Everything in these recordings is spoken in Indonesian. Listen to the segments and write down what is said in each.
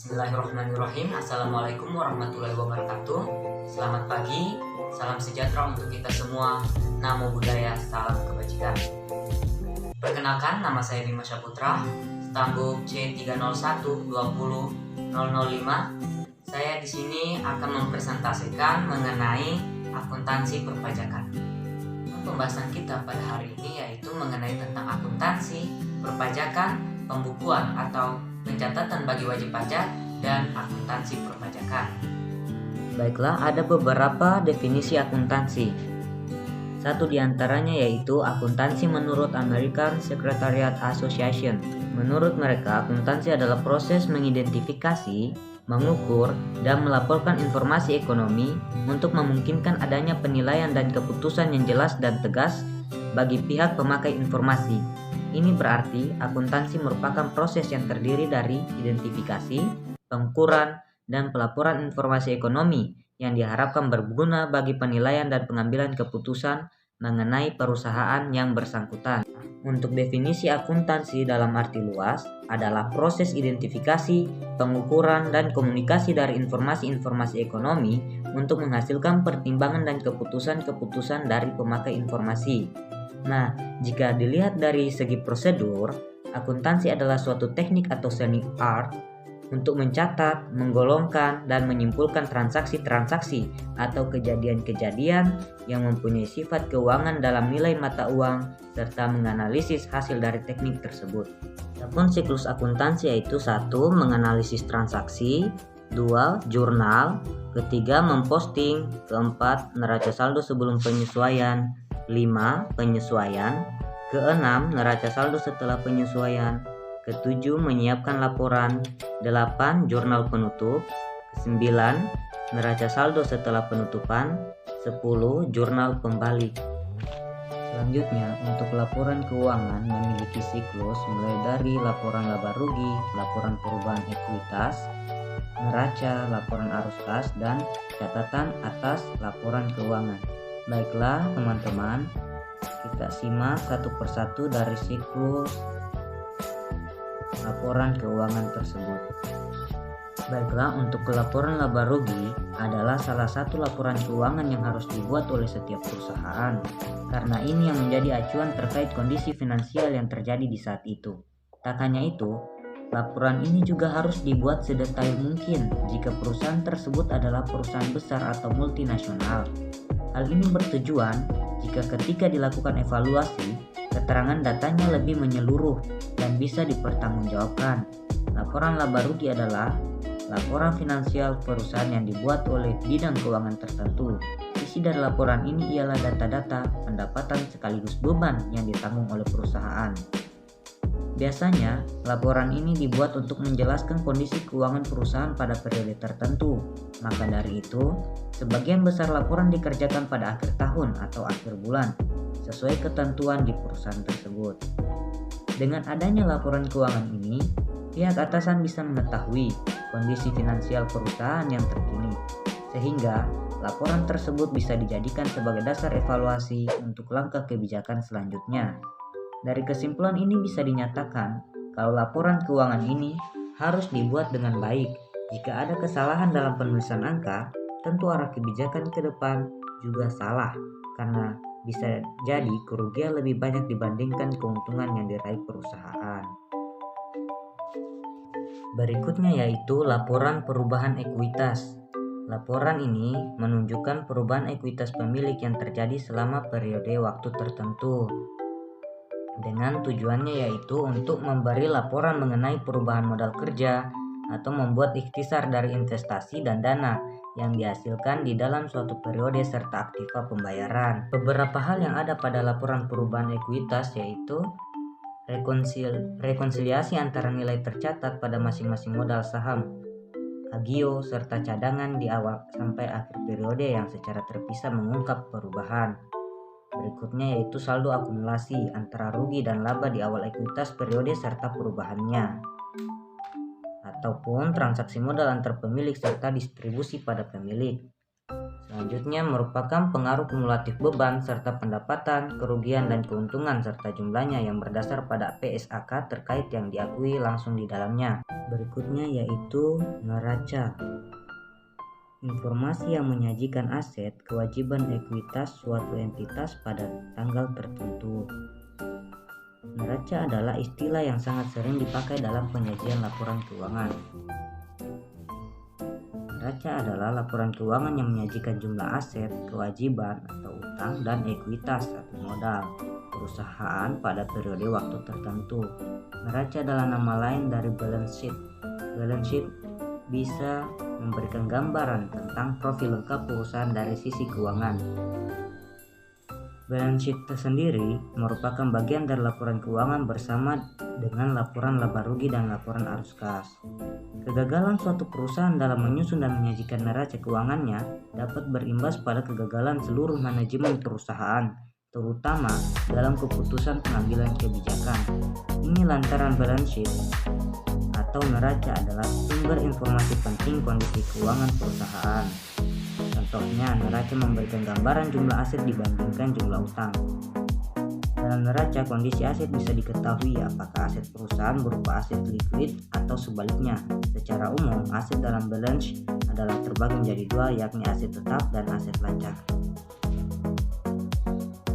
Bismillahirrahmanirrahim. Assalamualaikum warahmatullahi wabarakatuh. Selamat pagi, salam sejahtera untuk kita semua. Namo Buddhaya, salam kebajikan. Perkenalkan, nama saya Bima Saputra, stambuk C301200005. Saya di sini akan mempresentasikan mengenai akuntansi perpajakan. Pembahasan kita pada hari ini yaitu mengenai tentang akuntansi, perpajakan, pembukuan atau pencatatan bagi wajib pajak, dan akuntansi perpajakan. Baiklah, ada beberapa definisi akuntansi. Satu diantaranya yaitu akuntansi menurut American Secretariat Association. Menurut mereka, akuntansi adalah proses mengidentifikasi, mengukur, dan melaporkan informasi ekonomi untuk memungkinkan adanya penilaian dan keputusan yang jelas dan tegas bagi pihak pemakai informasi. Ini berarti akuntansi merupakan proses yang terdiri dari identifikasi, pengukuran, dan pelaporan informasi ekonomi yang diharapkan berguna bagi penilaian dan pengambilan keputusan mengenai perusahaan yang bersangkutan. Untuk definisi akuntansi dalam arti luas adalah proses identifikasi, pengukuran, dan komunikasi dari informasi-informasi ekonomi untuk menghasilkan pertimbangan dan keputusan-keputusan dari pemakai informasi. Nah, jika dilihat dari segi prosedur, akuntansi adalah suatu teknik atau seni art untuk mencatat, menggolongkan, dan menyimpulkan transaksi-transaksi atau kejadian-kejadian yang mempunyai sifat keuangan dalam nilai mata uang serta menganalisis hasil dari teknik tersebut. Adapun siklus akuntansi yaitu 1. Menganalisis transaksi, 2. Jurnal, ketiga memposting, keempat neraca saldo sebelum penyesuaian, 5. Penyesuaian, keenam neraca saldo setelah penyesuaian, ketujuh menyiapkan laporan, 8. Jurnal penutup, 9. Neraca saldo setelah penutupan, 10. Jurnal pembalik. Selanjutnya, untuk laporan keuangan memiliki siklus mulai dari laporan laba rugi, laporan perubahan ekuitas, neraca, laporan arus kas, dan catatan atas laporan keuangan. Baiklah teman-teman, kita simak satu persatu dari siklus laporan keuangan tersebut. Baiklah, untuk laporan laba rugi adalah salah satu laporan keuangan yang harus dibuat oleh setiap perusahaan, karena ini yang menjadi acuan terkait kondisi finansial yang terjadi di saat itu. Tak hanya itu, laporan ini juga harus dibuat sedetail mungkin jika perusahaan tersebut adalah perusahaan besar atau multinasional. Hal ini bertujuan jika ketika dilakukan evaluasi, keterangan datanya lebih menyeluruh dan bisa dipertanggungjawabkan. Laporan laba rugi adalah laporan finansial perusahaan yang dibuat oleh bidang keuangan tertentu. Isi dari laporan ini ialah data-data pendapatan sekaligus beban yang ditanggung oleh perusahaan. Biasanya, laporan ini dibuat untuk menjelaskan kondisi keuangan perusahaan pada periode tertentu. Maka dari itu, sebagian besar laporan dikerjakan pada akhir tahun atau akhir bulan, sesuai ketentuan di perusahaan tersebut. Dengan adanya laporan keuangan ini, pihak atasan bisa mengetahui kondisi finansial perusahaan yang terkini, sehingga laporan tersebut bisa dijadikan sebagai dasar evaluasi untuk langkah kebijakan selanjutnya. Dari kesimpulan ini bisa dinyatakan kalau laporan keuangan ini harus dibuat dengan baik. Jika ada kesalahan dalam penulisan angka, tentu arah kebijakan ke depan juga salah, karena bisa jadi kerugian lebih banyak dibandingkan keuntungan yang diraih perusahaan. Berikutnya yaitu laporan perubahan ekuitas. Laporan ini menunjukkan perubahan ekuitas pemilik yang terjadi selama periode waktu tertentu, dengan tujuannya yaitu untuk memberi laporan mengenai perubahan modal kerja atau membuat ikhtisar dari investasi dan dana yang dihasilkan di dalam suatu periode serta aktiva pembayaran. Beberapa hal yang ada pada laporan perubahan ekuitas yaitu rekonsiliasi antara nilai tercatat pada masing-masing modal saham, agio, serta cadangan di awal sampai akhir periode yang secara terpisah mengungkap perubahan. Berikutnya yaitu saldo akumulasi antara rugi dan laba di awal ekuitas periode serta perubahannya, ataupun transaksi modal antar pemilik serta distribusi pada pemilik. Selanjutnya merupakan pengaruh kumulatif beban serta pendapatan, kerugian dan keuntungan serta jumlahnya yang berdasar pada PSAK terkait yang diakui langsung di dalamnya. Berikutnya yaitu neraca. Informasi yang menyajikan aset, kewajiban ekuitas suatu entitas pada tanggal tertentu. Neraca adalah istilah yang sangat sering dipakai dalam penyajian laporan keuangan. Neraca adalah laporan keuangan yang menyajikan jumlah aset, kewajiban atau utang dan ekuitas atau modal perusahaan pada periode waktu tertentu. Neraca adalah nama lain dari balance sheet. Balance sheet bisa memberikan gambaran tentang profil lengkap perusahaan dari sisi keuangan. Balance sheet tersendiri merupakan bagian dari laporan keuangan bersama dengan laporan laba rugi dan laporan arus kas. Kegagalan suatu perusahaan dalam menyusun dan menyajikan neraca keuangannya dapat berimbas pada kegagalan seluruh manajemen perusahaan, terutama dalam keputusan pengambilan kebijakan. Ini lantaran balance sheet atau neraca adalah sumber informasi penting kondisi keuangan perusahaan. Contohnya, neraca memberikan gambaran jumlah aset dibandingkan jumlah utang. Dalam neraca, kondisi aset bisa diketahui apakah aset perusahaan berupa aset likuid atau sebaliknya. Secara umum, aset dalam balance adalah terbagi menjadi dua, yakni aset tetap dan aset lacak.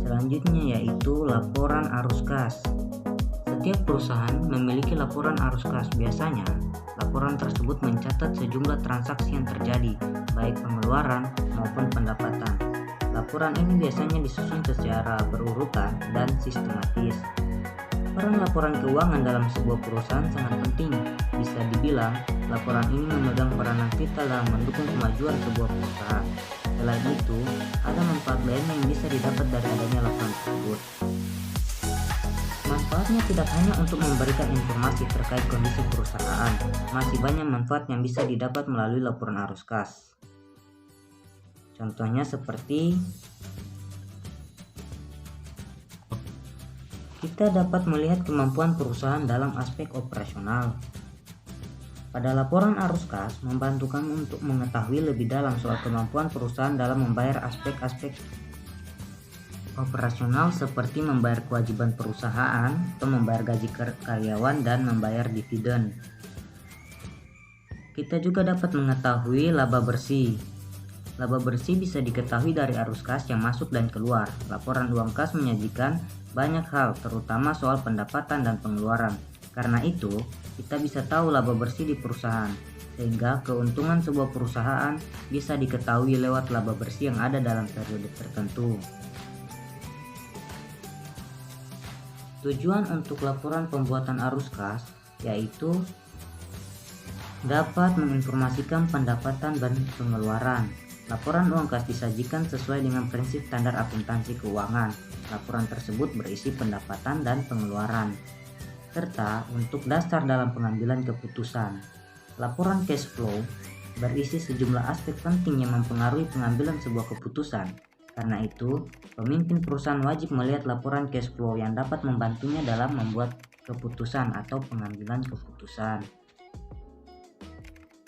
Selanjutnya yaitu laporan arus kas. Setiap perusahaan memiliki laporan arus kas. Biasanya, laporan tersebut mencatat sejumlah transaksi yang terjadi, baik pengeluaran maupun pendapatan. Laporan ini biasanya disusun secara berurutan dan sistematis. Peran laporan keuangan dalam sebuah perusahaan sangat penting. Bisa dibilang, laporan ini memegang peranan vital dalam mendukung kemajuan sebuah perusahaan. Selain itu, ada manfaat lainnya yang bisa didapat dari adanya laporan tersebut. Manfaatnya tidak hanya untuk memberikan informasi terkait kondisi perusahaan, masih banyak manfaat yang bisa didapat melalui laporan arus kas. Contohnya seperti kita dapat melihat kemampuan perusahaan dalam aspek operasional. Pada laporan arus kas membantu kami untuk mengetahui lebih dalam soal kemampuan perusahaan dalam membayar aspek-aspek operasional seperti membayar kewajiban perusahaan atau membayar gaji karyawan dan membayar dividen. Kita juga dapat mengetahui laba bersih. Laba bersih bisa diketahui dari arus kas yang masuk dan keluar. Laporan uang kas menyajikan banyak hal, terutama soal pendapatan dan pengeluaran. Karena itu, kita bisa tahu laba bersih di perusahaan, sehingga keuntungan sebuah perusahaan bisa diketahui lewat laba bersih yang ada dalam periode tertentu. Tujuan untuk laporan pembuatan arus kas yaitu dapat menginformasikan pendapatan dan pengeluaran. Laporan uang kas disajikan sesuai dengan prinsip standar akuntansi keuangan. Laporan tersebut berisi pendapatan dan pengeluaran, serta untuk dasar dalam pengambilan keputusan. Laporan cash flow berisi sejumlah aspek penting yang mempengaruhi pengambilan sebuah keputusan. Karena itu, pemimpin perusahaan wajib melihat laporan cash flow yang dapat membantunya dalam membuat keputusan atau pengambilan keputusan.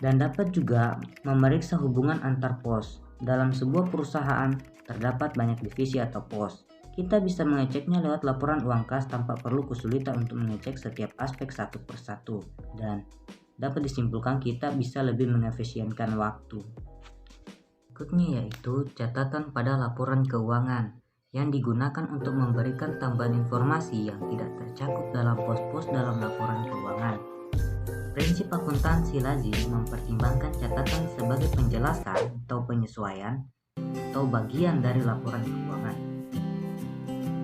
Dan dapat juga memeriksa hubungan antar pos. Dalam sebuah perusahaan terdapat banyak divisi atau pos. Kita bisa mengeceknya lewat laporan uang kas tanpa perlu kesulitan untuk mengecek setiap aspek satu persatu. Dan dapat disimpulkan kita bisa lebih mengefisienkan waktu. Berikutnya yaitu catatan pada laporan keuangan yang digunakan untuk memberikan tambahan informasi yang tidak tercakup dalam pos-pos dalam laporan keuangan. Prinsip akuntansi lazim mempertimbangkan catatan sebagai penjelasan atau penyesuaian atau bagian dari laporan keuangan.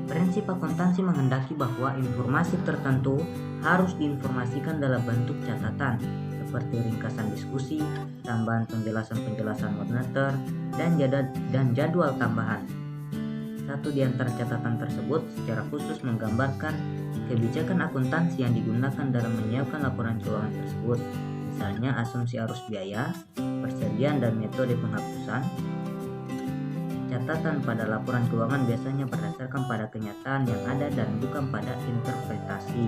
Prinsip akuntansi menghendaki bahwa informasi tertentu harus diinformasikan dalam bentuk catatan, seperti ringkasan diskusi, tambahan penjelasan-penjelasan moneter, dan jadwal tambahan. Satu di antara catatan tersebut secara khusus menggambarkan kebijakan akuntansi yang digunakan dalam menyiapkan laporan keuangan tersebut, misalnya asumsi arus biaya, persediaan dan metode penghapusan. Catatan pada laporan keuangan biasanya berdasarkan pada kenyataan yang ada dan bukan pada interpretasi.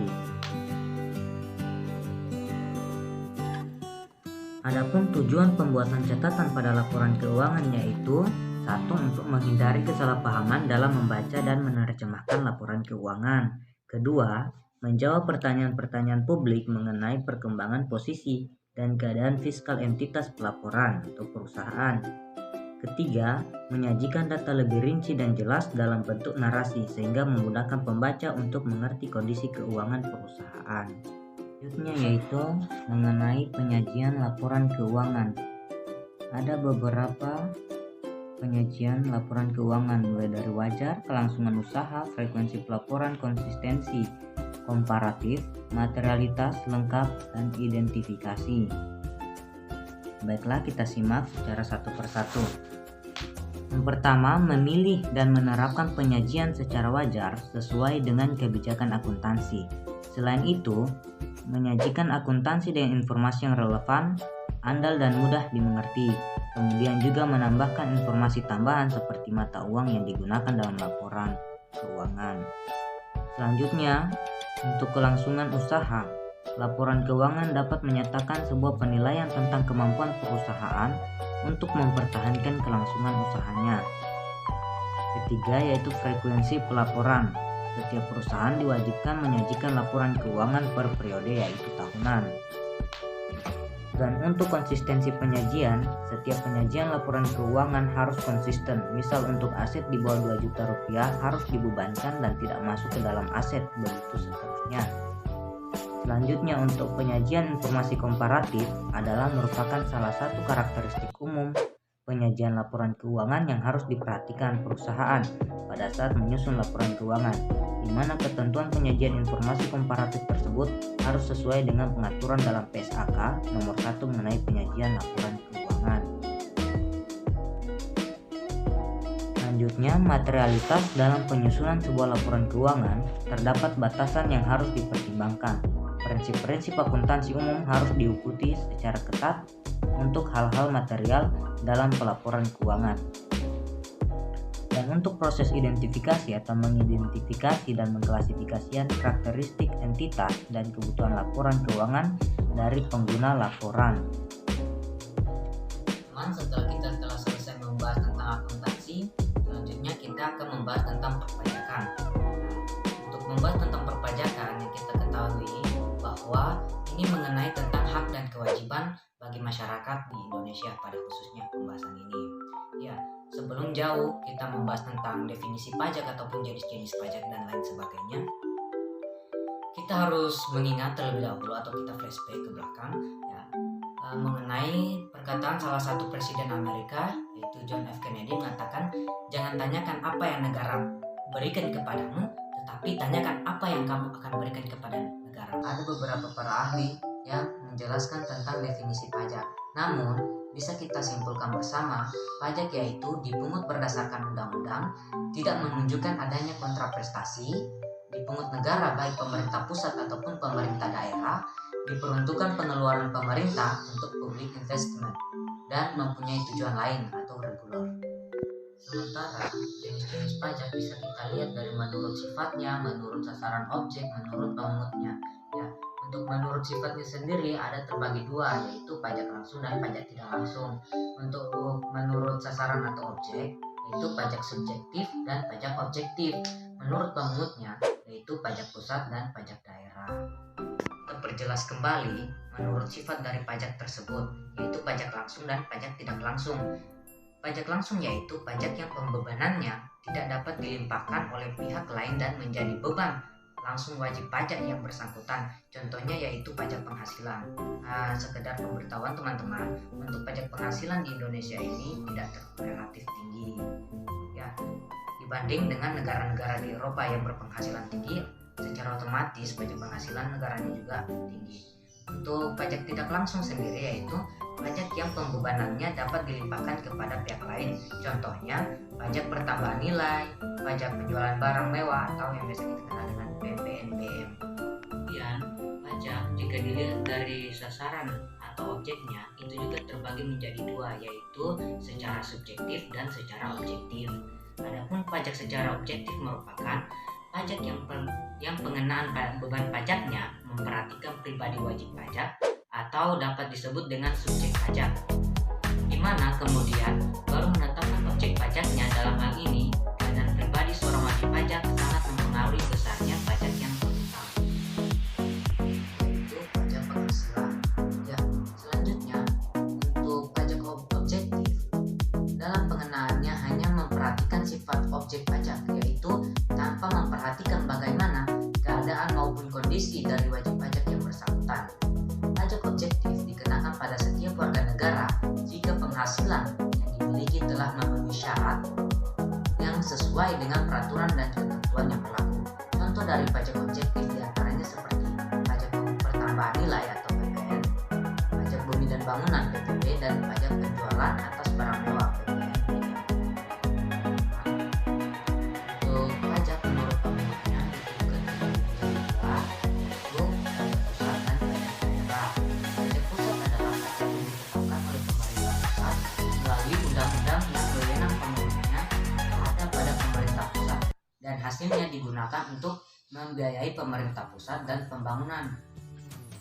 Adapun tujuan pembuatan catatan pada laporan keuangan yaitu Satu, untuk menghindari kesalahpahaman dalam membaca dan menerjemahkan laporan keuangan. Kedua, menjawab pertanyaan-pertanyaan publik mengenai perkembangan posisi dan keadaan fiskal entitas pelaporan atau perusahaan. Ketiga, menyajikan data lebih rinci dan jelas dalam bentuk narasi sehingga memudahkan pembaca untuk mengerti kondisi keuangan perusahaan. Selanjutnya yaitu mengenai penyajian laporan keuangan. Ada beberapa penyajian laporan keuangan mulai dari wajar, kelangsungan usaha, frekuensi pelaporan, konsistensi, komparatif, materialitas, lengkap, dan identifikasi. Baiklah, kita simak secara satu persatu. Yang pertama, memilih dan menerapkan penyajian secara wajar sesuai dengan kebijakan akuntansi. Selain itu, menyajikan akuntansi dengan informasi yang relevan, andal dan mudah dimengerti. Kemudian juga menambahkan informasi tambahan seperti mata uang yang digunakan dalam laporan keuangan. Selanjutnya, untuk kelangsungan usaha, laporan keuangan dapat menyatakan sebuah penilaian tentang kemampuan perusahaan untuk mempertahankan kelangsungan usahanya. Ketiga, yaitu frekuensi pelaporan. Setiap perusahaan diwajibkan menyajikan laporan keuangan per periode, yaitu tahunan. Dan untuk konsistensi penyajian, setiap penyajian laporan keuangan harus konsisten. Misal untuk aset di bawah 2 juta rupiah harus dibebankan dan tidak masuk ke dalam aset, begitu seterusnya. Selanjutnya, untuk penyajian informasi komparatif adalah merupakan salah satu karakteristik umum penyajian laporan keuangan yang harus diperhatikan perusahaan pada saat menyusun laporan keuangan, di mana ketentuan penyajian informasi komparatif tersebut harus sesuai dengan pengaturan dalam PSAK nomor 1 mengenai penyajian laporan keuangan. Selanjutnya, materialitas dalam penyusunan sebuah laporan keuangan terdapat batasan yang harus dipertimbangkan. Prinsip-prinsip akuntansi umum harus diikuti secara ketat untuk hal-hal material dalam pelaporan keuangan. Dan untuk proses identifikasi atau mengidentifikasi dan mengklasifikasikan karakteristik entitas dan kebutuhan laporan keuangan dari pengguna laporan. Setelah kita selesai membahas tentang akuntansi, selanjutnya kita akan membahas tentang perpajakan. Untuk membahas tentang perpajakan, yang kita ketahui bahwa ini mengenai tentang hak dan kewajiban bagi masyarakat di Indonesia pada khususnya pembahasan ini. Ya, sebelum jauh kita membahas tentang definisi pajak ataupun jenis-jenis pajak dan lain sebagainya, kita harus mengingat terlebih dahulu atau kita flashback ke belakang ya, mengenai perkataan salah satu presiden Amerika yaitu John F. Kennedy mengatakan, jangan tanyakan apa yang negara berikan kepadamu, tetapi tanyakan apa yang kamu akan berikan kepada negara. Ada beberapa para ahli yang menjelaskan tentang definisi pajak. Namun, bisa kita simpulkan bersama, pajak yaitu dipungut berdasarkan undang-undang, tidak menunjukkan adanya kontraprestasi, dipungut negara baik pemerintah pusat ataupun pemerintah daerah, diperuntukkan pengeluaran pemerintah untuk public investment, dan mempunyai tujuan lain atau reguler. Sementara jenis-jenis pajak bisa kita lihat dari menurut sifatnya, menurut sasaran objek, menurut pemungutnya. Ya, untuk menurut sifatnya sendiri ada terbagi dua, yaitu pajak langsung dan pajak tidak langsung. Untuk menurut sasaran atau objek, yaitu pajak subjektif dan pajak objektif. Menurut pemungutnya, yaitu pajak pusat dan pajak daerah. Terperjelas kembali menurut sifat dari pajak tersebut, yaitu pajak langsung dan pajak tidak langsung. Pajak langsung yaitu pajak yang pembebanannya tidak dapat dilimpahkan oleh pihak lain dan menjadi beban langsung wajib pajak yang bersangkutan. Contohnya yaitu pajak penghasilan. Sekedar pemberitahuan teman-teman, untuk pajak penghasilan di Indonesia ini tidak relatif tinggi. Ya, dibanding dengan negara-negara di Eropa yang berpenghasilan tinggi, secara otomatis pajak penghasilan negaranya juga tinggi. Untuk pajak tidak langsung sendiri yaitu pajak yang pembebanannya dapat dilimpahkan kepada pihak lain. Contohnya pajak pertambahan nilai, pajak penjualan barang mewah atau yang biasa kita kenal dengan PPNBM. Kemudian pajak jika dilihat dari sasaran atau objeknya itu juga terbagi menjadi dua, yaitu secara subjektif dan secara objektif. Adapun pajak secara objektif merupakan pajak yang pengenaan beban pajaknya memperhatikan pribadi wajib pajak atau dapat disebut dengan subjek pajak, di mana kemudian baru menetapkan objek pajaknya. Dalam hal ini, keadaan pribadi seorang wajib pajak sangat mempengaruhi besarnya pajak yang terutang, yaitu pajak penghasilan. Ya, selanjutnya untuk pajak objektif, dalam pengenaannya hanya memperhatikan sifat objek pajak, yaitu tanpa memperhatikan bagaimana keadaan maupun kondisi dari wajib pajak yang bersangkutan. Pajak objektif dikenakan pada setiap warga negara jika penghasilan yang dimiliki telah memenuhi syarat yang sesuai dengan peraturan dan ketentuan yang berlaku. Contoh dari pajak objektif diantaranya seperti pajak pertambahan nilai atau PPN, pajak bumi dan bangunan PBB, dan pajak penjualan atas barang mewah PPN. Untuk pajak menurut pemulanya itu kedua, yaitu pajak pusat dan pajak daerah. Pajak pusat adalah pajak yang ditetapkan oleh pemerintah pusat melalui undang-undang yang wewenang pemulanya ada pada pemerintah pusat dan hasilnya digunakan untuk membiayai pemerintah pusat dan pembangunan.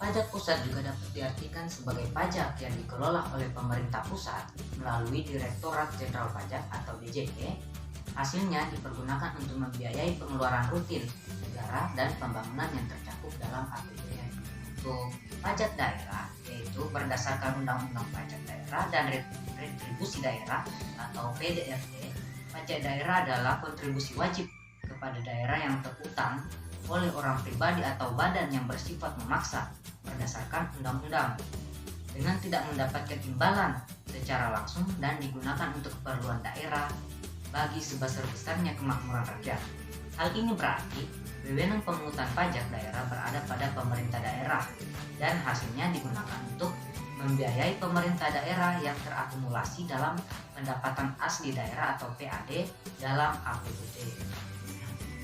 Pajak pusat juga dapat diartikan sebagai pajak yang dikelola oleh pemerintah pusat melalui Direktorat Jenderal Pajak atau DJP. Hasilnya dipergunakan untuk membiayai pengeluaran rutin negara dan pembangunan yang tercakup dalam APBN. Untuk pajak daerah, yaitu berdasarkan Undang-Undang Pajak Daerah dan Retribusi Daerah atau PDRT, pajak daerah adalah kontribusi wajib kepada daerah yang terutang oleh orang pribadi atau badan yang bersifat memaksa berdasarkan undang-undang dengan tidak mendapatkan imbalan secara langsung dan digunakan untuk keperluan daerah bagi sebesar-besarnya kemakmuran rakyat. Hal ini berarti wewenang pemungutan pajak daerah berada pada pemerintah daerah dan hasilnya digunakan untuk membiayai pemerintah daerah yang terakumulasi dalam pendapatan asli daerah atau PAD dalam APBD.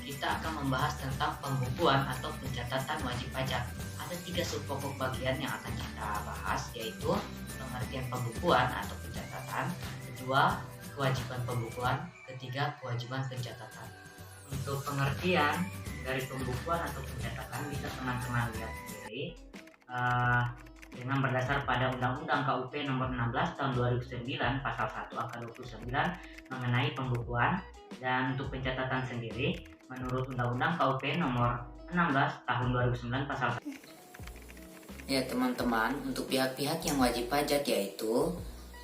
Kita akan membahas tentang pembukuan atau pencatatan wajib pajak. Ada 3 subpokok bagian yang akan kita bahas, yaitu pengertian pembukuan atau pencatatan, kedua kewajiban pembukuan, ketiga kewajiban pencatatan. Untuk pengertian dari pembukuan atau pencatatan bisa teman-teman lihat sendiri dengan berdasar pada Undang-Undang KUP nomor 16 tahun 2009 pasal 1 angka 29 mengenai pembukuan. Dan untuk pencatatan sendiri menurut Undang-Undang KUP nomor 16 tahun 2009 pasal 1. Ya teman-teman, untuk pihak-pihak yang wajib pajak yaitu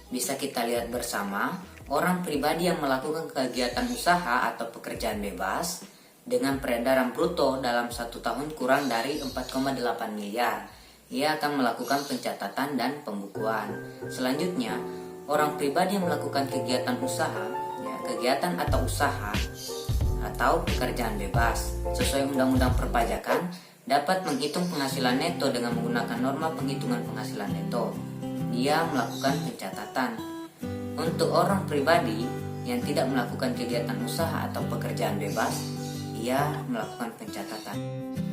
bisa kita lihat bersama orang pribadi yang melakukan kegiatan usaha atau pekerjaan bebas dengan peredaran bruto dalam 1 tahun kurang dari 4,8 miliar. Ia akan melakukan pencatatan dan pembukuan. Selanjutnya, orang pribadi yang melakukan kegiatan usaha, kegiatan atau usaha atau pekerjaan bebas sesuai Undang-Undang Perpajakan dapat menghitung penghasilan neto dengan menggunakan norma penghitungan penghasilan neto. Dia melakukan pencatatan. Untuk orang pribadi yang tidak melakukan kegiatan usaha atau pekerjaan bebas, ia melakukan pencatatan.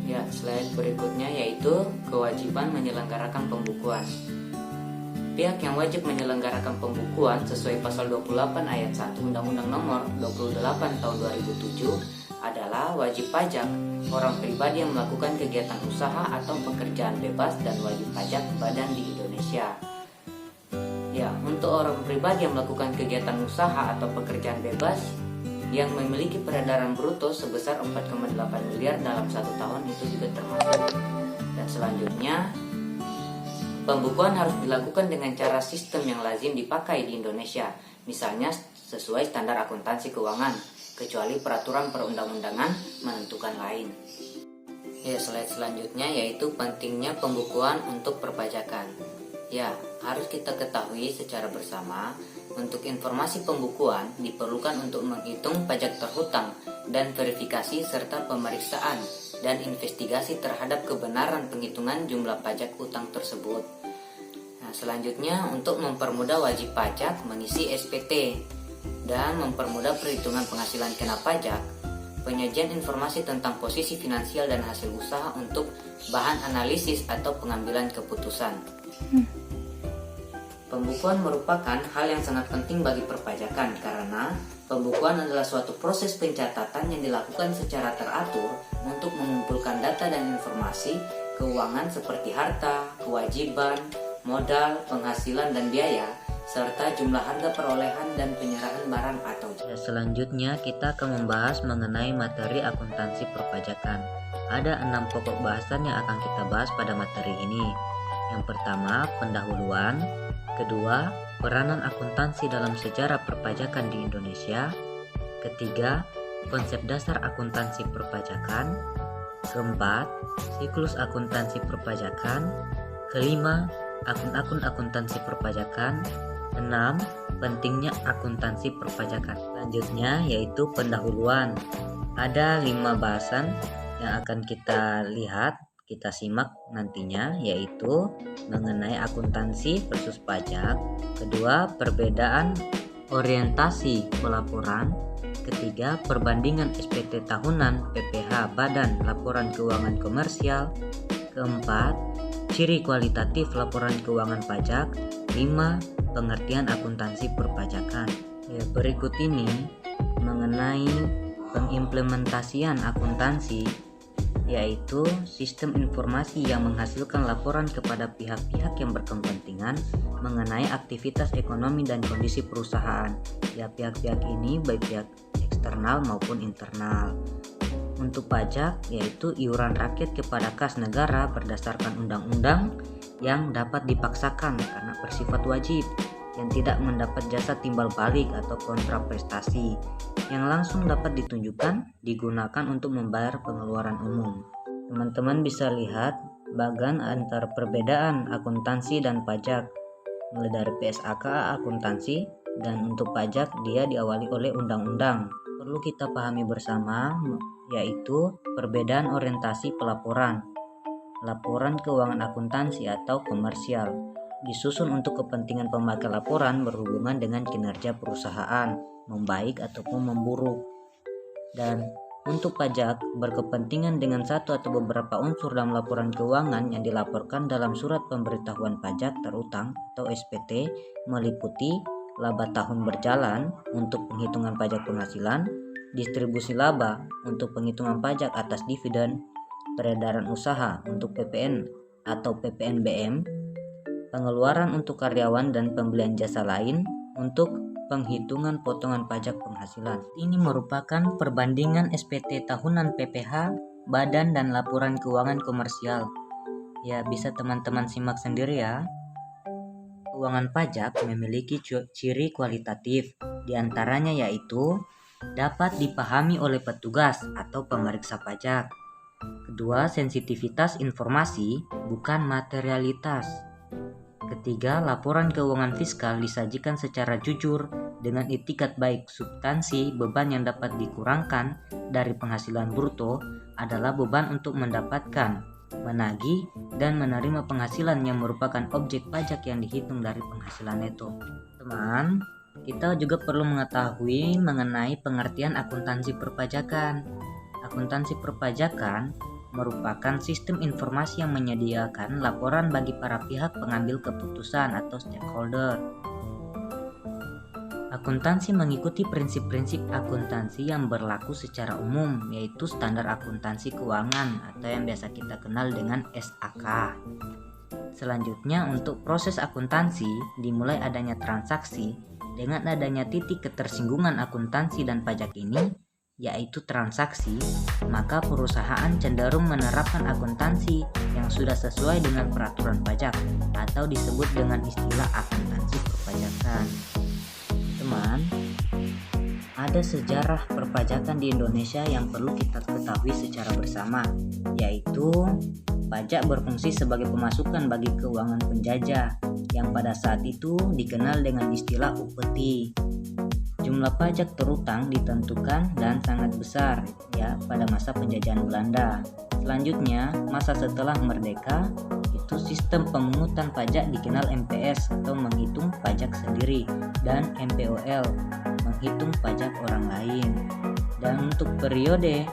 Ya, slide berikutnya yaitu kewajiban menyelenggarakan pembukuan. Pihak yang wajib menyelenggarakan pembukuan sesuai pasal 28 ayat 1 Undang-Undang nomor 28 tahun 2007 adalah wajib pajak orang pribadi yang melakukan kegiatan usaha atau pekerjaan bebas dan wajib pajak badan di Indonesia. Ya, untuk orang pribadi yang melakukan kegiatan usaha atau pekerjaan bebas yang memiliki peredaran bruto sebesar 4,8 miliar dalam 1 tahun itu juga termasuk. Dan selanjutnya, pembukuan harus dilakukan dengan cara sistem yang lazim dipakai di Indonesia, misalnya sesuai standar akuntansi keuangan, kecuali peraturan perundang-undangan menentukan lain. Ya, slide selanjutnya yaitu pentingnya pembukuan untuk perpajakan. Ya, harus kita ketahui secara bersama, untuk informasi pembukuan diperlukan untuk menghitung pajak terhutang dan verifikasi serta pemeriksaan dan investigasi terhadap kebenaran penghitungan jumlah pajak utang tersebut. Nah, selanjutnya untuk mempermudah wajib pajak mengisi SPT dan mempermudah perhitungan penghasilan kena pajak, penyajian informasi tentang posisi finansial dan hasil usaha untuk bahan analisis atau pengambilan keputusan. Pembukuan merupakan hal yang sangat penting bagi perpajakan karena pembukuan adalah suatu proses pencatatan yang dilakukan secara teratur untuk mengumpulkan data dan informasi keuangan seperti harta, kewajiban, modal, penghasilan, dan biaya serta jumlah harga perolehan dan penyerahan barang atau jasa. Selanjutnya kita akan membahas mengenai materi akuntansi perpajakan. Ada 6 pokok bahasan yang akan kita bahas pada materi ini. Yang pertama, pendahuluan. Kedua, peranan akuntansi dalam sejarah perpajakan di Indonesia. Ketiga, konsep dasar akuntansi perpajakan. Keempat, siklus akuntansi perpajakan. Kelima, akun-akun akuntansi perpajakan. 6. Pentingnya akuntansi perpajakan. Selanjutnya yaitu pendahuluan. Ada 5 bahasan yang akan kita lihat, kita simak nantinya, yaitu mengenai akuntansi versus pajak. Kedua, perbedaan orientasi pelaporan. Ketiga, perbandingan SPT tahunan PPH Badan Laporan Keuangan Komersial. Keempat, ciri kualitatif laporan keuangan pajak. 5. Pengertian akuntansi perpajakan. Berikut ini mengenai pengimplementasian akuntansi, yaitu sistem informasi yang menghasilkan laporan kepada pihak-pihak yang berkepentingan mengenai aktivitas ekonomi dan kondisi perusahaan. Pihak-pihak ini baik pihak eksternal maupun internal. Untuk pajak, yaitu iuran rakyat kepada kas negara berdasarkan undang-undang yang dapat dipaksakan karena bersifat wajib, yang tidak mendapat jasa timbal balik atau kontraprestasi, yang langsung dapat ditunjukkan digunakan untuk membayar pengeluaran umum. Teman-teman bisa lihat bagan antara perbedaan akuntansi dan pajak, mulai dari PSAK akuntansi, dan untuk pajak dia diawali oleh undang-undang. Perlu kita pahami bersama, yaitu perbedaan orientasi pelaporan. Laporan keuangan akuntansi atau komersial disusun untuk kepentingan pemakai laporan berhubungan dengan kinerja perusahaan, membaik ataupun memburuk. Dan untuk pajak berkepentingan dengan satu atau beberapa unsur dalam laporan keuangan yang dilaporkan dalam surat pemberitahuan pajak terutang atau SPT, meliputi laba tahun berjalan untuk penghitungan pajak penghasilan, distribusi laba untuk penghitungan pajak atas dividen, peredaran usaha untuk PPN atau PPNBM, pengeluaran untuk karyawan dan pembelian jasa lain untuk penghitungan potongan pajak penghasilan. Ini merupakan perbandingan SPT tahunan PPH, Badan dan laporan keuangan komersial. Bisa teman-teman simak sendiri ya. Keuangan pajak memiliki ciri kualitatif, diantaranya yaitu dapat dipahami oleh petugas atau pemeriksa pajak. Kedua, sensitivitas informasi bukan materialitas. Ketiga, laporan keuangan fiskal disajikan secara jujur dengan itikat baik. Substansi beban yang dapat dikurangkan dari penghasilan bruto adalah beban untuk mendapatkan, menagih, dan menerima penghasilan yang merupakan objek pajak yang dihitung dari penghasilan neto. Teman, kita juga perlu mengetahui mengenai pengertian akuntansi perpajakan. Akuntansi perpajakan merupakan sistem informasi yang menyediakan laporan bagi para pihak pengambil keputusan atau stakeholder. Akuntansi mengikuti prinsip-prinsip akuntansi yang berlaku secara umum, yaitu standar akuntansi keuangan atau yang biasa kita kenal dengan SAK. Selanjutnya, untuk proses akuntansi dimulai adanya transaksi. Dengan adanya titik ketersinggungan akuntansi dan pajak ini, yaitu transaksi, maka perusahaan cenderung menerapkan akuntansi yang sudah sesuai dengan peraturan pajak atau disebut dengan istilah akuntansi perpajakan. Teman, ada sejarah perpajakan di Indonesia yang perlu kita ketahui secara bersama, yaitu pajak berfungsi sebagai pemasukan bagi keuangan penjajah yang pada saat itu dikenal dengan istilah upeti. Jumlah pajak terutang ditentukan dan sangat besar pada masa penjajahan Belanda. Selanjutnya, masa setelah merdeka, itu sistem pemungutan pajak dikenal MPS atau menghitung pajak sendiri, dan MPOL, menghitung pajak orang lain. Dan untuk periode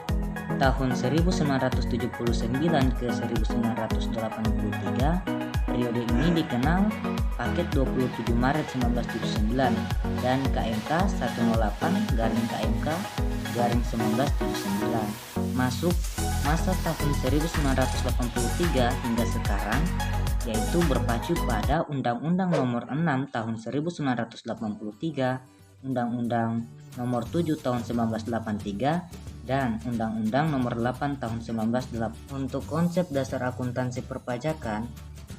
tahun 1979 ke 1983, periode ini dikenal Paket 27 Maret 1979 dan KMK 108-KMK-1979. Masuk masa tahun 1983 hingga sekarang, yaitu berpacu pada Undang-Undang Nomor 6 Tahun 1983, Undang-Undang Nomor 7 Tahun 1983, dan Undang-Undang Nomor 8 Tahun 1980. Untuk konsep dasar akuntansi perpajakan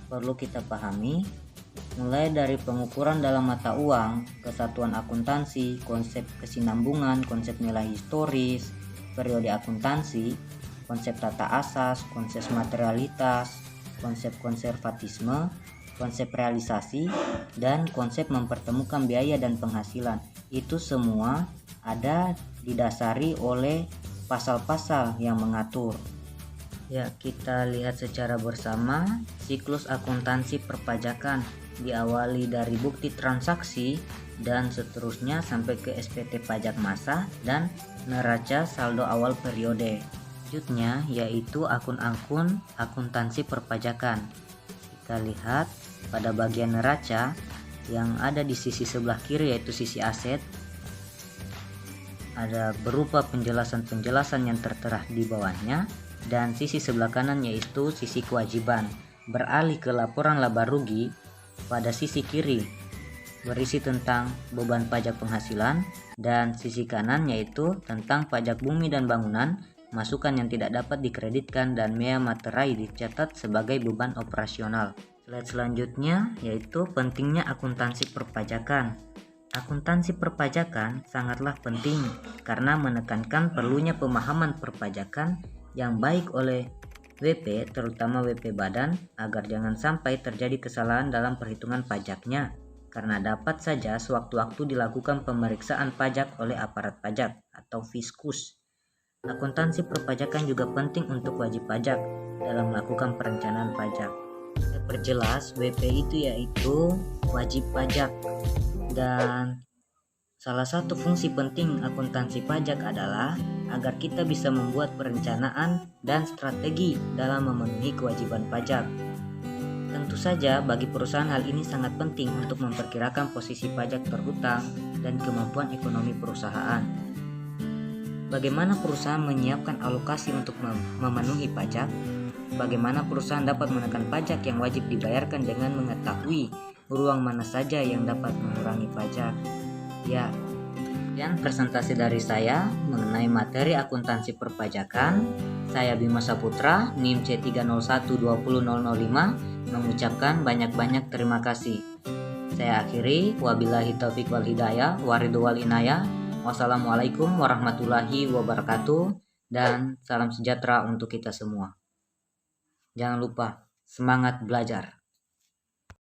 perlu kita pahami mulai dari pengukuran dalam mata uang, kesatuan akuntansi, konsep kesinambungan, konsep nilai historis, periode akuntansi, konsep tata asas, konsep materialitas, konsep konservatisme, konsep realisasi, dan konsep mempertemukan biaya dan penghasilan. Itu semua ada didasari oleh pasal-pasal yang mengatur. Ya, kita lihat secara bersama siklus akuntansi perpajakan diawali dari bukti transaksi dan seterusnya sampai ke SPT pajak massa dan neraca saldo awal periode. Selanjutnya yaitu akun-akun akuntansi perpajakan. Kita lihat pada bagian neraca yang ada di sisi sebelah kiri yaitu sisi aset, ada berupa penjelasan-penjelasan yang tertera di bawahnya, dan sisi sebelah kanan yaitu sisi kewajiban. Beralih ke laporan laba rugi, pada sisi kiri berisi tentang beban pajak penghasilan, dan sisi kanan yaitu tentang pajak bumi dan bangunan, masukan yang tidak dapat dikreditkan dan mea materai dicatat sebagai beban operasional. Slide selanjutnya yaitu pentingnya akuntansi perpajakan. Akuntansi perpajakan sangatlah penting karena menekankan perlunya pemahaman perpajakan yang baik oleh WP, terutama WP badan, agar jangan sampai terjadi kesalahan dalam perhitungan pajaknya, karena dapat saja sewaktu-waktu dilakukan pemeriksaan pajak oleh aparat pajak atau fiskus. Akuntansi perpajakan juga penting untuk wajib pajak dalam melakukan perencanaan pajak. Saya perjelas, WP itu yaitu wajib pajak, dan salah satu fungsi penting akuntansi pajak adalah agar kita bisa membuat perencanaan dan strategi dalam memenuhi kewajiban pajak. Tentu saja bagi perusahaan hal ini sangat penting untuk memperkirakan posisi pajak terhutang dan kemampuan ekonomi perusahaan. Bagaimana perusahaan menyiapkan alokasi untuk memenuhi pajak? Bagaimana perusahaan dapat menekan pajak yang wajib dibayarkan dengan mengetahui ruang mana saja yang dapat mengurangi pajak? Ya, sekian presentasi dari saya mengenai materi akuntansi perpajakan. Saya Bima Saputra, NIM C301200005, mengucapkan banyak-banyak terima kasih. Saya akhiri, wabillahi taufiq wal hidayah, waridhu wal inayah. Wassalamualaikum warahmatullahi wabarakatuh, dan salam sejahtera untuk kita semua. Jangan lupa, semangat belajar.